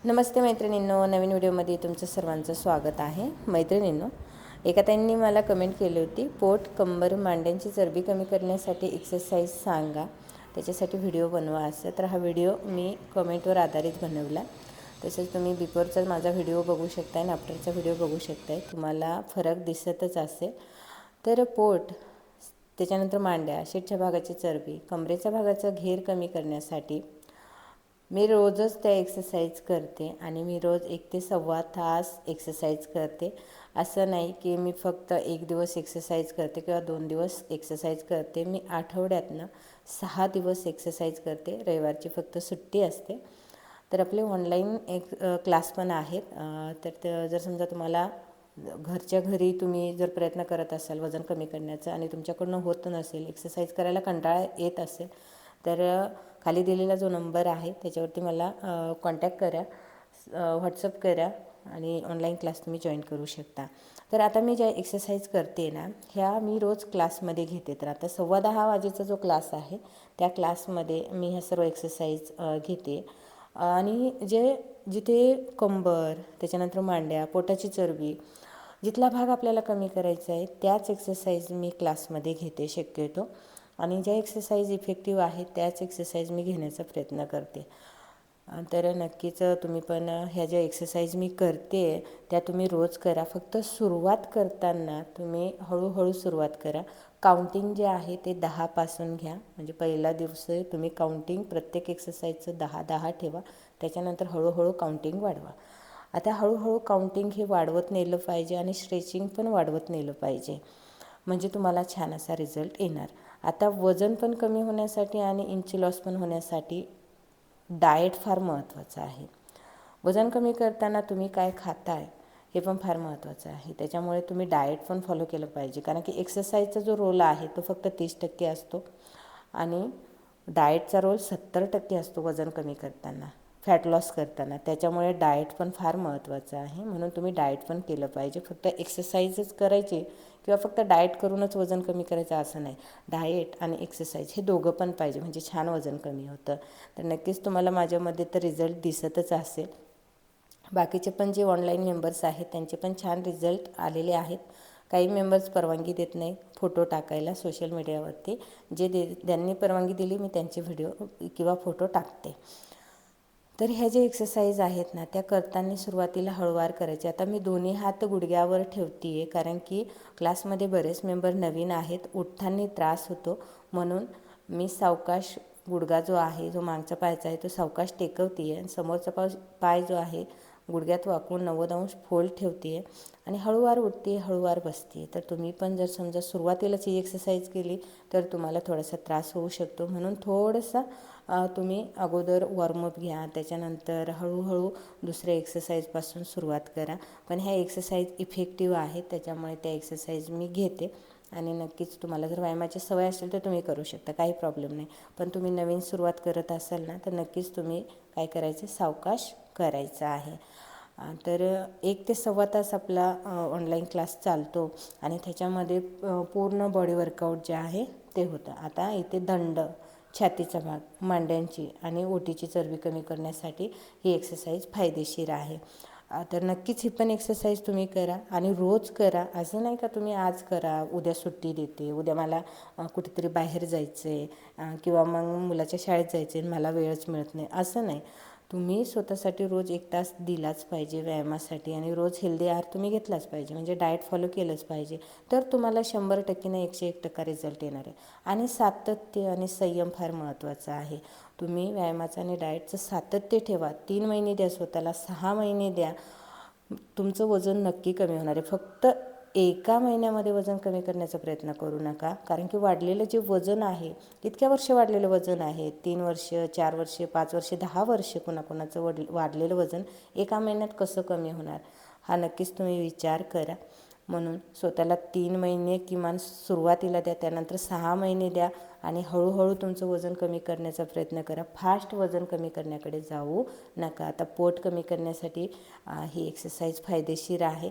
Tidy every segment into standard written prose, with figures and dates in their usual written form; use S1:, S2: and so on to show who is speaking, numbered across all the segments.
S1: नमस्ते मैत्रिणींनो, नवीन व्हिडिओमध्ये तुमचं सर्वांचं स्वागत आहे. मैत्रिणींनो, एका ताईंनी मला कमेंट केली होती, पोट, कंबर, मांड्यांची चरबी कमी करण्यासाठी एक्सरसाइज सांगा, त्याच्यासाठी व्हिडिओ बनवा असं. तर हा व्हिडिओ मी कमेंटवर आधारित बनवला. तसेच तुम्ही बिफोरचा माझा व्हिडिओ बघू शकताय आणि आफ्टरचा व्हिडिओ बघू शकताय. तुम्हाला फरक दिसतच असेल. तर पोट, त्याच्यानंतर मांड्या, शीटच्या भागाची चरबी, कमरेच्या भागाचा घेर कमी करण्यासाठी मी रोजच त्या एक्सरसाइज करते आणि मी रोज 1 ते सव्वा तास एक्सरसाइज करते. असं नाही की मी फक्त 1 दिवस एक्सरसाइज करते किंवा 2 दिवस एक्सरसाइज करते. मी आठवड्यातनं 6 दिवस एक्सरसाइज करते. रविवारची फक्त सुट्टी असते. तर आपले ऑनलाईन क्लास पण आहेत. तर जर समजा तुम्हाला घरच्या घरी तुम्ही जर प्रयत्न करत असाल वजन कमी करण्याचा आणि तुमच्याकडून होत नसेल, एक्सरसाइज करायला कंटाळा येत असेल, तर खाली दिलेला जो नंबर आहे त्याच्यावरती मला कॉन्टॅक्ट करा, व्हॉट्सअप करा आणि ऑनलाईन क्लास तुम्ही जॉईन करू शकता. तर आता मी ज्या एक्सरसाइज करते ना, ह्या मी रोज क्लासमध्ये घेते. तर आता 10:15 वाजेचा जो क्लास आहे त्या क्लासमध्ये मी ह्या सर्व एक्सरसाइज घेते. आणि जिथे कंबर, त्याच्यानंतर मांड्या, पोटाची चरबी, जिथला भाग आपल्याला कमी करायचा आहे त्याच एक्सरसाइज मी क्लासमध्ये घेते शक्यतो. आणि ज्या एक्सरसाइज इफेक्टिव्ह आहेत त्याच एक्सरसाइज मी घेण्याचा प्रयत्न करते. तर नक्कीच तुम्ही पण ह्या ज्या एक्सरसाइज मी करते त्या तुम्ही रोज करा. फक्त सुरुवात करताना तुम्ही हळूहळू सुरुवात करा. काउंटिंग जे आहे ते 10पासून घ्या. म्हणजे पहिला दिवस तुम्ही काउंटिंग प्रत्येक एक्सरसाइजचं 10-10 ठेवा. त्याच्यानंतर हळूहळू काउंटिंग वाढवा. आता हळूहळू काउंटिंग हे वाढवत नेलं पाहिजे आणि स्ट्रेचिंग पण वाढवत नेलं पाहिजे, म्हणजे तुम्हाला छान असा रिझल्ट येणार. आता वजन पण कमी होण्यासाठी आणि इंची लॉस पण होण्यासाठी डाएट फार महत्त्वाचं आहे. वजन कमी करताना तुम्ही काय खाताय हे पण फार महत्त्वाचं आहे. त्याच्यामुळे तुम्ही डाएट पण फॉलो केलं पाहिजे, कारण की एक्सरसाइजचा जो रोल आहे तो फक्त 30% असतो आणि डाएटचा रोल 70% असतो वजन कमी करताना, फॅट लॉस करताना. त्याच्यामुळे डाएट पण फार महत्त्वाचं आहे. म्हणून तुम्ही डाएट पण केलं पाहिजे. फक्त एक्सरसाइजच करायची किंवा फक्त डाएट करूनच वजन कमी करायचं असं नाही. डाएट आणि एक्सरसाइज हे दोघं पण पाहिजे, म्हणजे छान वजन कमी होतं. तर नक्कीच तुम्हाला माझ्यामध्ये तर रिझल्ट दिसतच असेल. बाकीचे पण जे ऑनलाईन मेंबर्स आहेत त्यांचे पण छान रिझल्ट आलेले आहेत. काही मेंबर्स परवानगी देत नाही फोटो टाकायला सोशल मीडियावरती. ज्यांनी परवानगी दिली मी त्यांचे व्हिडिओ किंवा फोटो टाकते. तर ह्या ज्या एक्सरसाइज आहेत ना त्या करताना सुरुवातीला हळूवार करायचे. आता मी दोन्ही हात गुडघ्यावर ठेवते आहे, कारण की क्लासमध्ये बरेच मेंबर नवीन आहेत, उठताना त्रास होतो. म्हणून मी सावकाश गुडघा जो आहे, जो मागचा पायचा आहे तो सावकाश टेकवते आहे आणि समोरचा पाय जो आहे गुडघ्यात वाकवून 90 अंश फोल्ड ठेवते आहे आणि हळूवार उठते, हळूवार बसते. तर तुम्ही पण जर समजा सुरुवातीलाच ही एक्सरसाइज केली तर तुम्हाला थोडासा त्रास होऊ शकतो. म्हणून थोडंसं तुम्ही अगोदर वॉर्मअप घ्या, त्याच्यानंतर हळूहळू दुसऱ्या एक्सरसाइजपासून सुरुवात करा. पण ह्या एक्सरसाइज इफेक्टिव्ह आहेत, त्याच्यामुळे त्या एक्सरसाइज मी घेते. आणि नक्कीच तुम्हाला जर व्यायामाची सवय असेल तर तुम्ही करू शकता, काही प्रॉब्लेम नाही. पण तुम्ही नवीन सुरुवात करत असाल ना तर नक्कीच तुम्ही काय करायचं, सावकाश करायचं आहे. तर 1 ते सव्वा तास आपला ऑनलाईन क्लास चालतो आणि त्याच्यामध्ये पूर्ण बॉडी वर्कआउट जे आहे ते होतं. आता इथे दंड, छातीचा भाग, मांड्यांची आणि ओटीची चरबी कमी करण्यासाठी ही एक्सरसाइज फायदेशीर आहे. तर नक्कीच ही पण एक्सरसाइज तुम्ही करा आणि रोज करा. असं नाही का तुम्ही आज करा, उद्या सुट्टी देते, उद्या मला कुठेतरी बाहेर जायचं आहे किंवा मग मुलाच्या शाळेत जायचं आहे मला वेळच मिळत नाही, असं नाही. तुम्ही स्वतःसाठी रोज 1 तास दिलाच पाहिजे व्यायामासाठी आणि रोज हेल्दी आहार तुम्ही घेतलाच पाहिजे, म्हणजे डाएट फॉलो केलंच पाहिजे. तर तुम्हाला 100% नाही 101% रिझल्ट येणार आहे. आणि सातत्य आणि संयम फार महत्त्वाचा आहे. तुम्ही व्यायामाचं आणि डाएटचं सातत्य ठेवा. 3 महिने द्या स्वतःला, 6 महिने द्या, तुमचं वजन नक्की कमी होणार आहे. फक्त एका महिन्यामध्ये वजन कमी करण्याचा प्रयत्न करू नका, कारण की वाढलेलं जे वजन आहे, इतक्या वर्ष वाढलेलं वजन आहे, 3 वर्ष, 4 वर्ष, 5 वर्ष, 10 वर्ष कोणाकोणाचं वाढलेलं वजन एका महिन्यात कसं कमी होणार, हा नक्कीच तुम्ही विचार करा. म्हणून स्वतःला 3 महिने किमान सुरुवातीला द्या, त्यानंतर 6 महिने द्या आणि हळूहळू तुमचं वजन कमी करण्याचा प्रयत्न करा. फास्ट वजन कमी करण्याकडे जाऊ नका. आता पोट कमी करण्यासाठी ही एक्सरसाइज फायदेशीर आहे.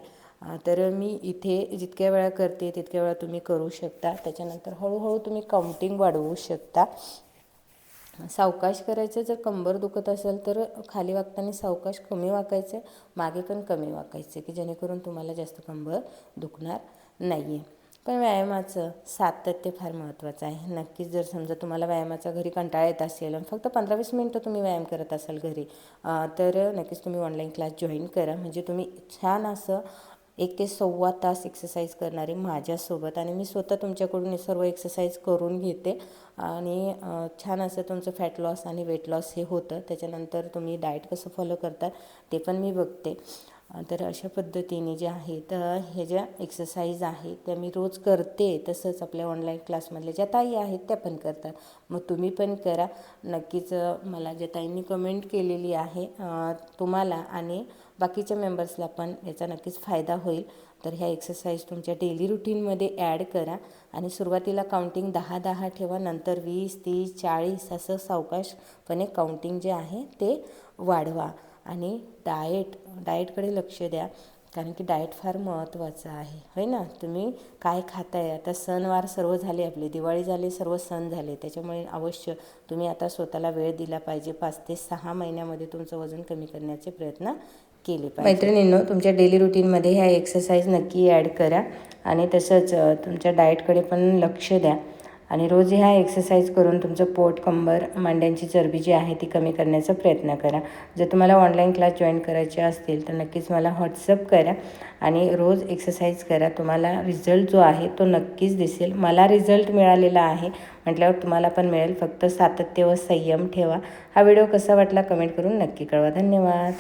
S1: तर मी इथे जितक्या वेळा करते तितक्या वेळा तुम्ही करू शकता. त्याच्यानंतर हळूहळू तुम्ही काउंटिंग वाढवू शकता. सावकाश करायचं. जर कंबर दुखत असेल तर खाली वाकताना सावकाश कमी वाकायचं, मागे पण कमी वाकायचं, की जेणेकरून तुम्हाला जास्त कंबर दुखणार नाही आहे. पण व्यायामाचं सातत्य फार महत्त्वाचं आहे. नक्कीच जर समजा तुम्हाला व्यायामाचा घरी कंटाळा येत असेल आणि फक्त 15-20 मिनटं तुम्ही व्यायाम करत असाल घरी, तर नक्कीच तुम्ही ऑनलाईन क्लास जॉईन करा. म्हणजे तुम्ही छान असं 1 ते सव्वा तास एक्सरसाइज करणारे माझ्यासोबत, आणि मी स्वतः तुमच्याकडून हे सर्व एक्सरसाइज करून घेते आणि छान असं तुमचं फॅट लॉस आणि वेट लॉस हे होतं. त्याच्यानंतर तुम्ही डाएट कसं फॉलो करता ते पण मी बघते. तर अशा पद्धतीने जे आहे तर हे ज्या एक्सरसाइज आहे त्या मी रोज करते. तसंच आपल्या ऑनलाईन क्लासमधल्या ज्या ताई आहेत त्या पण करतात. मग तुम्ही पण करा नक्कीच. मला ज्या ताईंनी कमेंट केलेली आहे तुम्हाला आणि बाकीच्या मेंबर्सला पण याचा नक्कीच फायदा होईल. तर ह्या एक्सरसाइज तुमच्या डेली रुटीनमध्ये ॲड करा आणि सुरुवातीला काउंटिंग 10-10 ठेवा, नंतर 20, 30, 40 असं सावकाशपणे काउंटिंग जे आहे ते वाढवा. आणि डाएटकडे लक्ष द्या, कारण की डाएट फार महत्त्वाचं आहे, होय ना. तुम्ही काय खाताय, आता सणवार सर्व झाले, आपले दिवाळी झाली, सर्व सण झाले, त्याच्यामुळे अवश्य तुम्ही आता स्वतःला वेळ दिला पाहिजे. 5 ते 6 महिन्यामध्ये तुमचं वजन कमी करण्याचे प्रयत्न केले पाहिजे. मैत्रिणींनो, तुमच्या डेली रुटीनमध्ये ह्या एक्सरसाइज नक्की ॲड करा आणि तसंच तुमच्या डाएटकडे पण लक्ष द्या आणि रोज ह्या एक्सरसाइज करून तुमचं पोट, कंबर, मांड्यांची चरबी जी आहे ती कमी करण्याचा प्रयत्न करा. जर तुम्हाला ऑनलाईन क्लास जॉईन करायचे असतील तर नक्कीच मला व्हॉट्सअप करा आणि रोज एक्सरसाइज करा. तुम्हाला रिझल्ट जो आहे तो नक्कीच दिसेल. मला रिझल्ट मिळालेला आहे म्हटल्यावर तुम्हाला पण मिळेल. फक्त सातत्य व संयम ठेवा. हा व्हिडिओ कसा वाटला कमेंट करून नक्की कळवा. धन्यवाद.